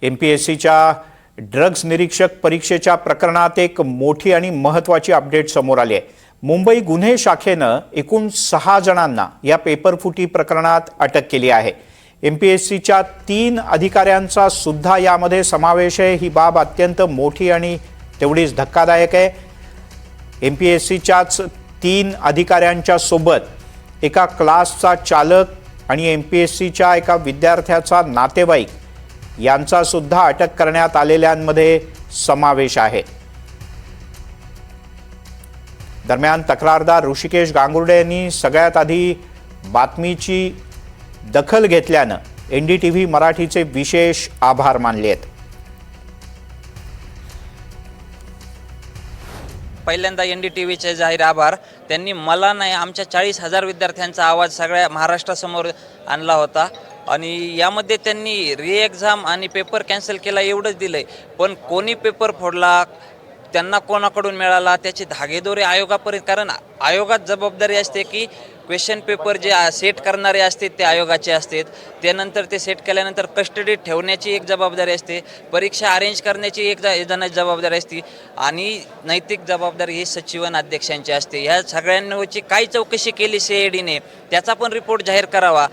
MPSCच्या drugs निरीक्षक परीक्षेच्या प्रकरणात एक मोठी आणि महत्त्वाची अपडेट समोर आली आहे। मुंबई गुन्हे शाखेनं एकूण 6 जणांना या पेपरफुटी प्रकरणात अटक केली आहे। MPSCच्या 3 अधिकाऱ्यांचा सुद्धा यामध्ये समावेश आहे। ही बाब अत्यंत मोठी आणि तेवढीच धक्कादायक आहे। MPSCच्याच 3 अधिकाऱ्यांच्या सोबत एका क्लासचा चालक आणि MPSCच्या एका विद्यार्थ्याचा नातेवाईक यांचा सुद्धा अटक करण्यात आलेल्यांमध्ये समावेश आहे। दरम्यान तक्रारदार ऋषिकेश गांगुर्डे यांनी सगळ्यात आधी बातमीची दखल घेतल्यानं NDTV मराठीचे विशेष आभार मानले आहेत। पहिल्यांदा NDTVचे जाहीर आभार। त्यांनी मला नाही आमच्या 40,000 विद्यार्थ्यांचा आवाज सगळ्या महाराष्ट्रासमोर आणला होता आणि यामध्ये त्यांनी री एक्झाम आणि पेपर कॅन्सल केला एवढंच दिलंय, पण कोणी पेपर फोडला, त्यांना कोणाकडून मिळाला त्याची धागेदोरे आयोगापर्यंत, कारण आयोगात जबाबदारी असते की क्वेश्चन पेपर जे सेट करणारे असते ते आयोगाचे असतात, त्यानंतर ते सेट केल्यानंतर कस्टडीत ठेवण्याची एक जबाबदारी असते, परीक्षा अरेंज करण्याची एक जणांची जबाबदारी असते आणि नैतिक जबाबदारी ही सचिवन अध्यक्षांची असते। ह्या सगळ्यांची काय चौकशी केली CID ने त्याचा पण रिपोर्ट जाहीर करावा।